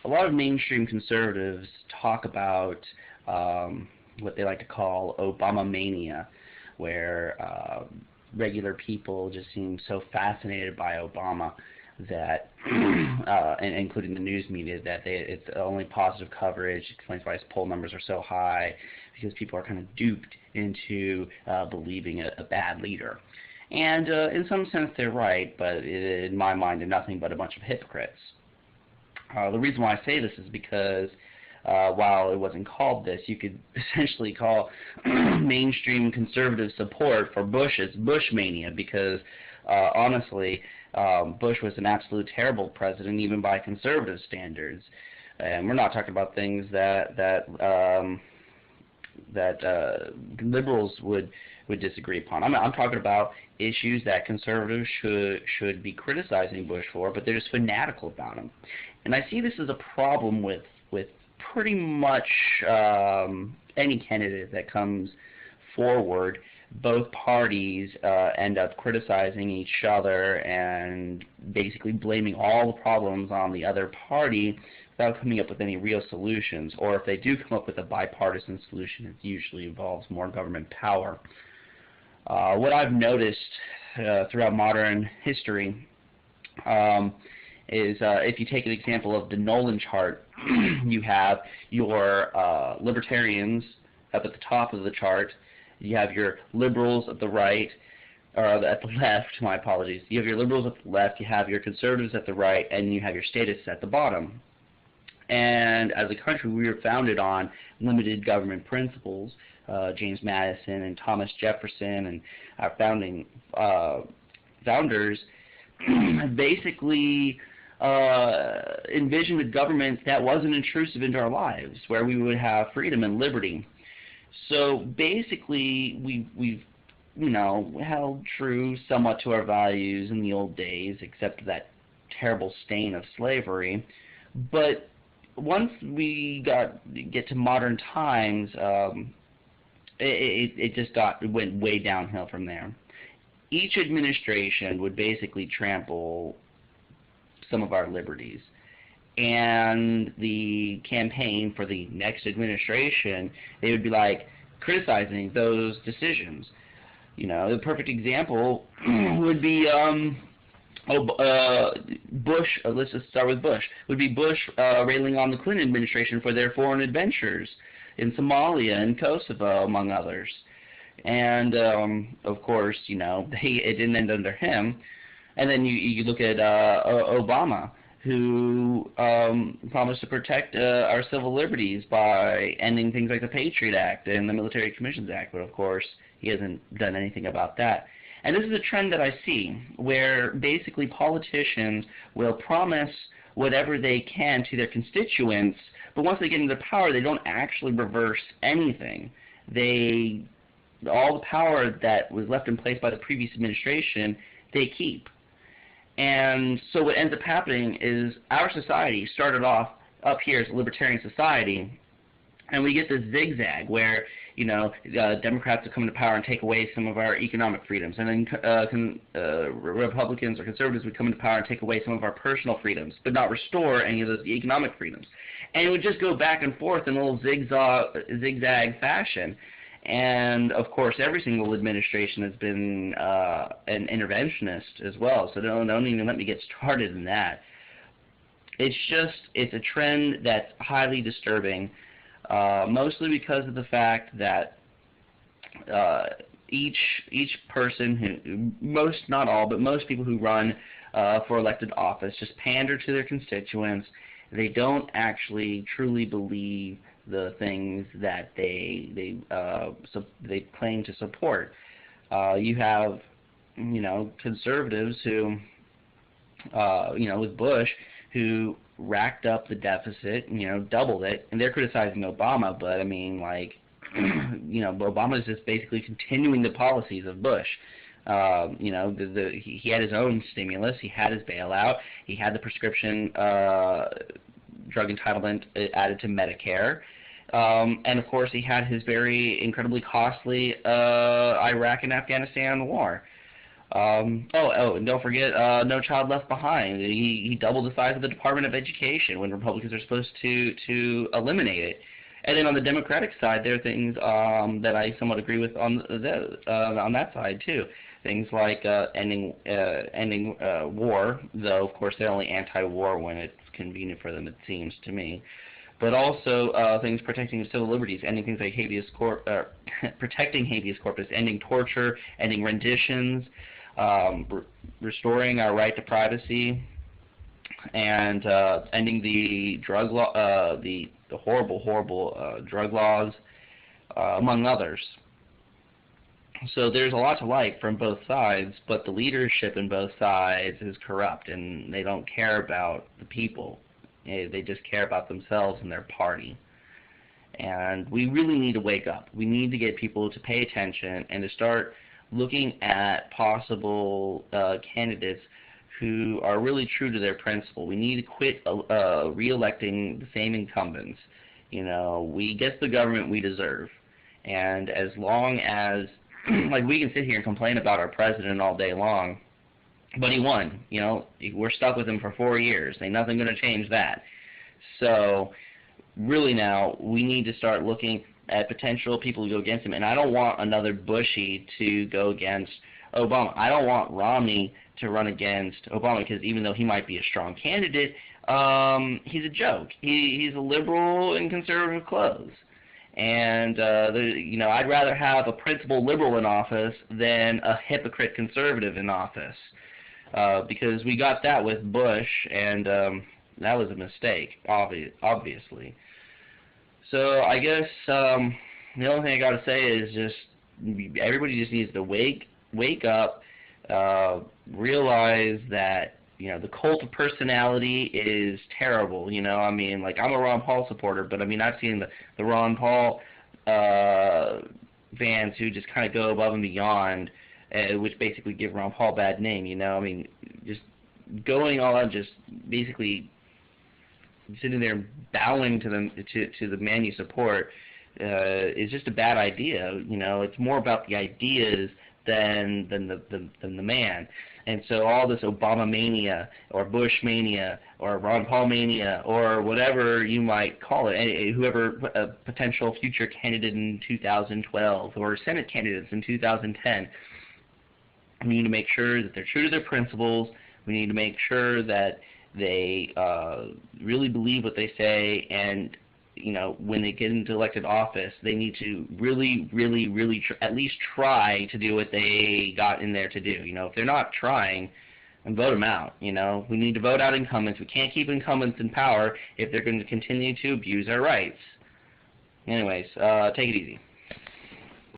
a lot of mainstream conservatives talk about what they like to call Obamamania, where regular people just seem so fascinated by Obama that, and including the news media, that it's only positive coverage. Explains why his poll numbers are so high, because people are kind of duped into believing a bad leader. And in some sense they're right, but in my mind they're nothing but a bunch of hypocrites. The reason why I say this is because while it wasn't called this, you could essentially call mainstream conservative support for Bush as Bushmania, because honestly, Bush was an absolute terrible president even by conservative standards. And we're not talking about things that liberals would disagree upon. I'm talking about issues that conservatives should be criticizing Bush for, but they're just fanatical about him. And I see this as a problem with pretty much any candidate that comes forward. Both parties end up criticizing each other and basically blaming all the problems on the other party without coming up with any real solutions. Or if they do come up with a bipartisan solution, it usually involves more government power. What I've noticed throughout modern history is if you take an example of the Nolan chart, you have your libertarians up at the top of the chart, you have your liberals at the right, or at the left, my apologies. You have your liberals at the left, you have your conservatives at the right, and you have your statists at the bottom. And as a country, we were founded on limited government principles. James Madison and Thomas Jefferson and our founding founders basically envisioned a government that wasn't intrusive into our lives, where we would have freedom and liberty. So basically, we've held true somewhat to our values in the old days, except that terrible stain of slavery. But once we get to modern times, it went way downhill from there. Each administration would basically trample some of our liberties, and the campaign for the next administration, they would be like criticizing those decisions. The perfect example would be Bush. Let's just start with Bush. Would be Bush railing on the Clinton administration for their foreign adventures in Somalia and Kosovo, among others. And of course, it didn't end under him. And then you look at Obama, who promised to protect our civil liberties by ending things like the Patriot Act and the Military Commissions Act, but of course he hasn't done anything about that. And this is a trend that I see, where basically politicians will promise whatever they can to their constituents, but once they get into power, they don't actually reverse anything. All the power that was left in place by the previous administration, they keep. And so what ends up happening is our society started off up here as a libertarian society, and we get this zigzag where Democrats would come into power and take away some of our economic freedoms, and then Republicans or conservatives would come into power and take away some of our personal freedoms, but not restore any of those economic freedoms. And it would just go back and forth in a little zigzag fashion. And of course, every single administration has been an interventionist as well. So don't even let me get started in that. It's a trend that's highly disturbing. Mostly because of the fact that each person not all, but most people who run for elected office just pander to their constituents. They don't actually truly believe the things that they claim to support. You have conservatives who with Bush, who racked up the deficit, doubled it, and they're criticizing Obama, but I mean, Obama is just basically continuing the policies of Bush. He had his own stimulus, he had his bailout, he had the prescription drug entitlement added to Medicare, and of course he had his very incredibly costly Iraq and Afghanistan war. And don't forget, No Child Left Behind. He doubled the size of the Department of Education when Republicans are supposed to eliminate it. And then on the Democratic side, there are things that I somewhat agree with on that side too. Things like ending war, though of course they're only anti-war when it's convenient for them, it seems to me. But also things protecting civil liberties, ending things like protecting habeas corpus, ending torture, ending renditions, restoring our right to privacy, and ending the drug law, the horrible drug laws, among others. So there's a lot to like from both sides, but the leadership in both sides is corrupt, and they don't care about the people. They just care about themselves and their party. And we really need to wake up. We need to get people to pay attention and to start looking at possible candidates who are really true to their principle. We need to quit re-electing the same incumbents. You know, we get the government we deserve. And as long as, like, we can sit here and complain about our president all day long, but he won. You know, we're stuck with him for 4 years. Ain't nothing going to change that. So really now we need to start looking at potential people who go against him. And I don't want another Bushy to go against Obama. I don't want Romney to run against Obama, because even though he might be a strong candidate, he's a joke. He's a liberal in conservative clothes. And, you know, I'd rather have a principled liberal in office than a hypocrite conservative in office. Because we got that with Bush, and that was a mistake, obviously. So I guess the only thing I got to say is just everybody just needs to wake up, realize that, you know, the cult of personality is terrible. You know, I mean, like, I'm a Ron Paul supporter, but I mean, I've seen the Ron Paul fans who just kind of go above and beyond, which basically give Ron Paul a bad name. You know, I mean, just going all out, just basically sitting there bowing to the man you support is just a bad idea. You know, it's more about the ideas than the man. And so all this Obamamania or Bushmania or Ron Paul mania or whatever you might call it, whoever a potential future candidate in 2012 or Senate candidates in 2010, we need to make sure that they're true to their principles. We need to make sure that they really believe what they say, and you know, when they get into elected office, they need to really at least try to do what they got in there to do. You know, if they're not trying, then vote them out. You know, we need to vote out incumbents. We can't keep incumbents in power if they're going to continue to abuse our rights. Anyways, take it easy.